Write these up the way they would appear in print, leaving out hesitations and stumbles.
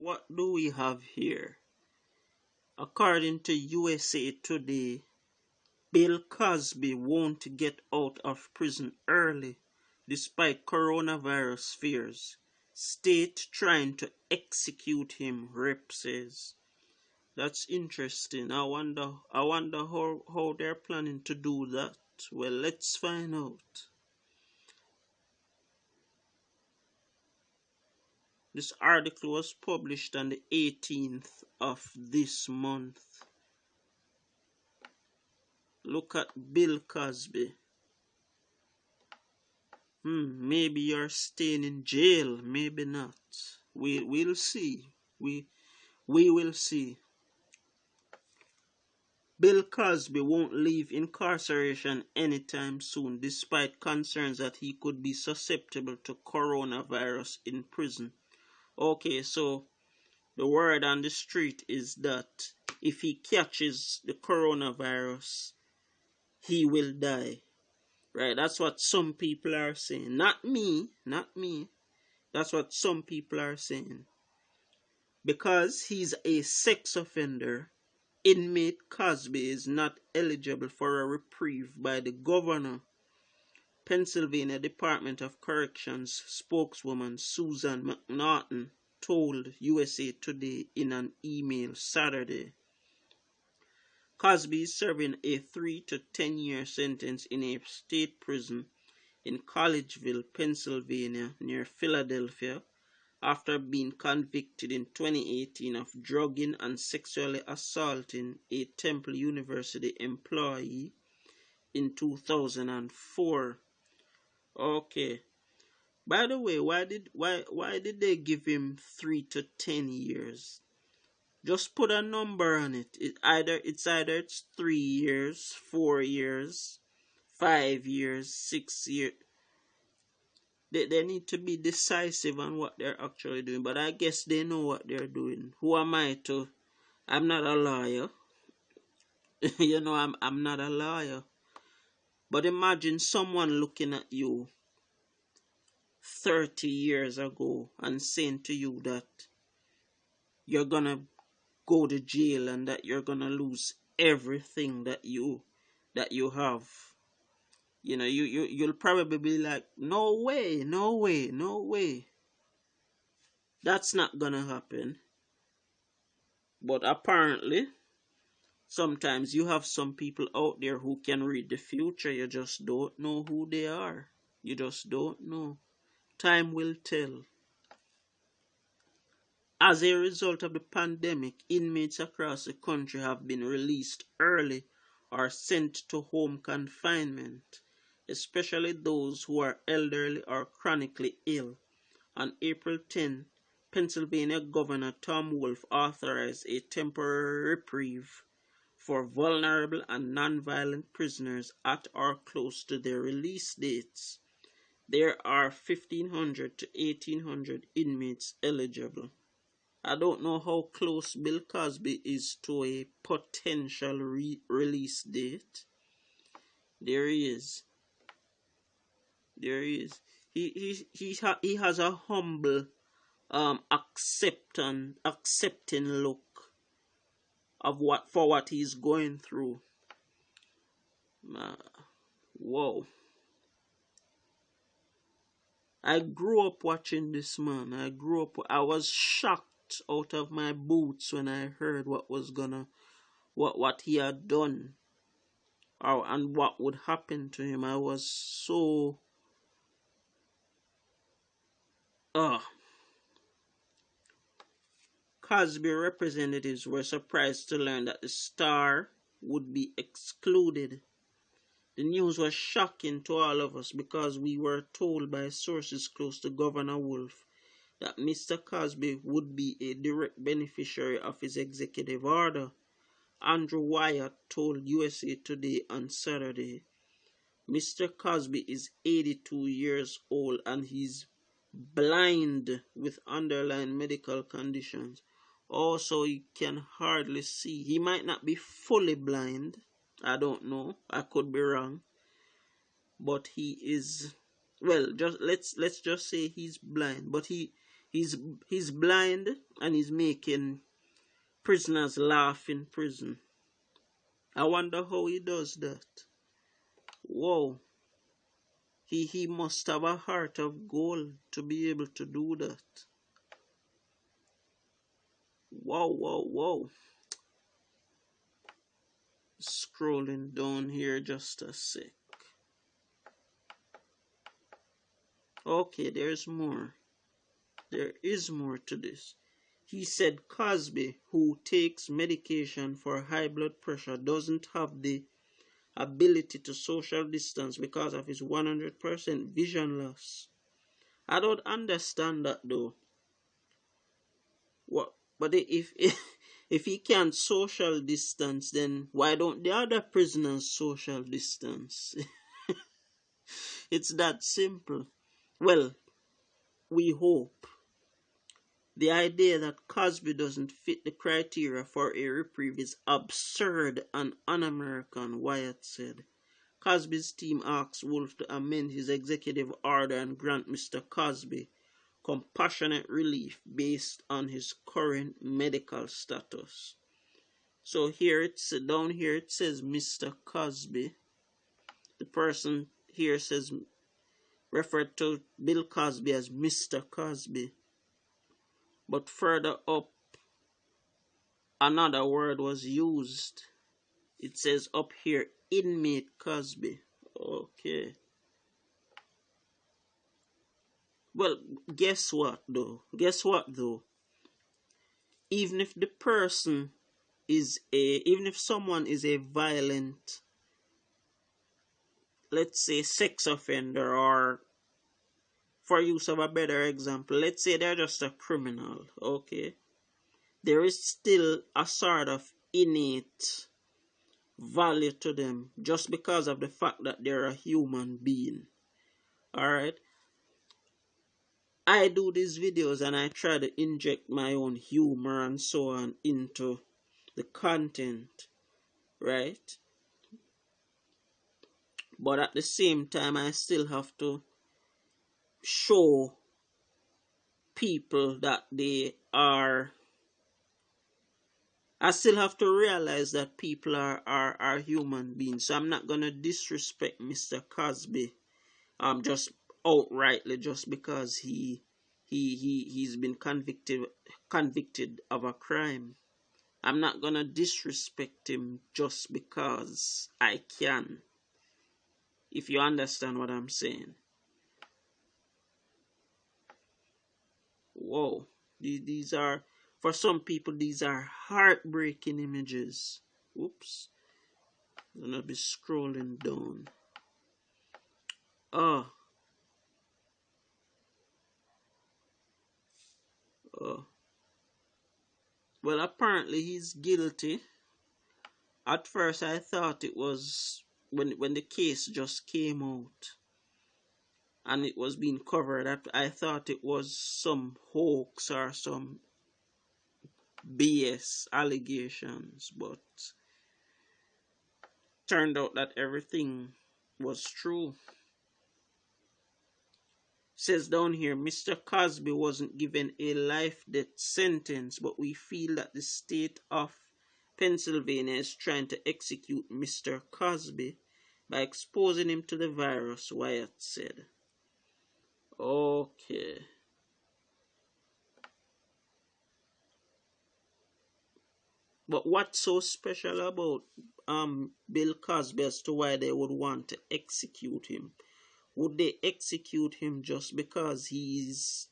What do we have here? According to USA Today, Bill Cosby won't get out of prison early despite coronavirus fears. State trying to execute him, Rep says. That's interesting. I wonder how they're planning to do that. Well, let's find out. This article was published on the 18th of this month. Look at Bill Cosby. Maybe you're staying in jail, maybe not. We'll see. We will see. Bill Cosby won't leave incarceration anytime soon, despite concerns that he could be susceptible to coronavirus in prison. Okay, so the word on the street is that if he catches the coronavirus, he will die. Right? That's what some people are saying. Not me, not me. That's what some people are saying. Because he's a sex offender, inmate Cosby is not eligible for a reprieve by the governor. Pennsylvania Department of Corrections spokeswoman Susan McNaughton told USA Today in an email Saturday. Cosby is serving a 3 to 10-year sentence in a state prison in Collegeville, Pennsylvania, near Philadelphia, after being convicted in 2018 of drugging and sexually assaulting a Temple University employee in 2004. Okay. By the way, why did they give him 3 to 10 years? Just put a number on it. It's 3 years, 4 years, 5 years, 6 years. They need to be decisive on what they're actually doing, but I guess they know what they're doing. Who am I to? I'm not a lawyer. I'm not a lawyer. But imagine someone looking at you 30 years ago and saying to you that you're gonna go to jail and that you're gonna lose everything that you have. You'll probably be like, no way, no way, no way. That's not gonna happen. But apparently, sometimes you have some people out there who can read the future. You just don't know who they are. You just don't know. Time will tell. As a result of the pandemic, inmates across the country have been released early or sent to home confinement, especially those who are elderly or chronically ill. On April 10, Pennsylvania Governor Tom Wolf authorized a temporary reprieve for vulnerable and nonviolent prisoners at or close to their release dates. There are 1,500 to 1,800 inmates eligible. I don't know how close Bill Cosby is to a potential release date. There he is. There he is. He has a humble, accepting look of what he's going through. Whoa. I grew up watching this man. I was shocked out of my boots when I heard what he had done, and what would happen to him. I was so Cosby representatives were surprised to learn that the star would be excluded. The news was shocking to all of us because we were told by sources close to Governor Wolf that Mr. Cosby would be a direct beneficiary of his executive order. Andrew Wyatt told USA Today on Saturday. Mr. Cosby is 82 years old and he's blind with underlying medical conditions. Also, he can hardly see. He might not be fully blind. I don't know. I could be wrong. But he is, well, let's just say he's blind. But He's he's blind and he's making prisoners laugh in prison. I wonder how he does that. Whoa. He must have a heart of gold to be able to do that. Whoa, whoa, whoa. Scrolling down here just a sec. Okay, there's more. There is more to this. He said Cosby, who takes medication for high blood pressure, doesn't have the ability to social distance because of his 100% vision loss. I don't understand that though. What? But if he can't social distance, then why don't the other prisoners social distance? It's that simple. Well, we hope. The idea that Cosby doesn't fit the criteria for a reprieve is absurd and un-American, Wyatt said. Cosby's team asked Wolf to amend his executive order and grant Mr. Cosby compassionate relief based on his current medical status. So down here it says Mr. Cosby. The person here says referred to Bill Cosby as Mr. Cosby. But further up, another word was used. It says up here, inmate Cosby. Okay. Well, guess what though? Even if even if someone is a violent, let's say sex offender, or for use of a better example, let's say they're just a criminal, okay? There is still a sort of innate value to them just because of the fact that they're a human being. Alright? I do these videos and I try to inject my own humor and so on into the content, right? But at the same time, I still have to show people that I still have to realize that people are human beings. So I'm not gonna disrespect Mr. Cosby just outrightly just because he's been convicted of a crime. I'm not gonna disrespect him just because I can. If you understand what I'm saying. Whoa. These are, for some people, these are heartbreaking images. Oops. I'm gonna be scrolling down. Oh. Oh. Well, apparently he's guilty. At first I thought it was when the case just came out and it was being covered, I thought it was some hoax or some BS allegations, but turned out that everything was true. Says down here, Mr. Cosby wasn't given a life-death sentence, but we feel that the state of Pennsylvania is trying to execute Mr. Cosby by exposing him to the virus, Wyatt said. Okay. But what's so special about Bill Cosby as to why they would want to execute him? Would they execute him just because he's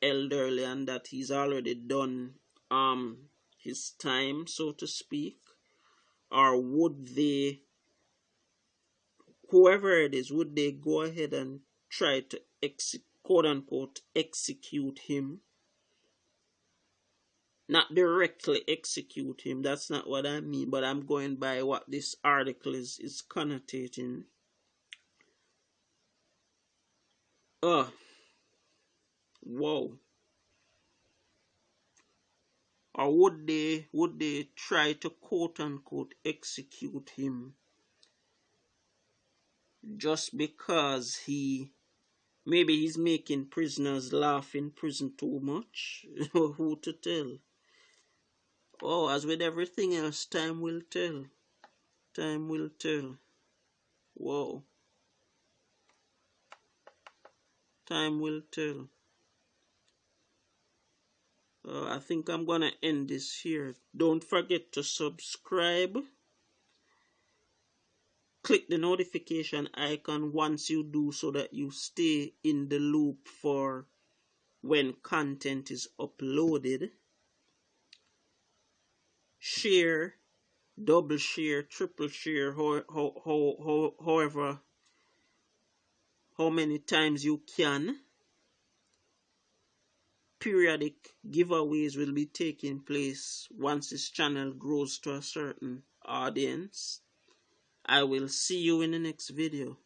elderly and that he's already done his time, so to speak? Or would they, whoever it is, would they go ahead and try to quote unquote execute him? Not directly execute him, that's not what I mean, but I'm going by what this article is connotating. Oh, whoa. Or would they try to quote unquote execute him just because he Maybe he's making prisoners laugh in prison too much. Who to tell? Oh, as with everything else, time will tell. Time will tell. Whoa. Time will tell. I think I'm gonna end this here. Don't forget to subscribe. Click the notification icon once you do so that you stay in the loop for when content is uploaded. Share, double share, triple share, however, how many times you can. Periodic giveaways will be taking place once this channel grows to a certain audience. I will see you in the next video.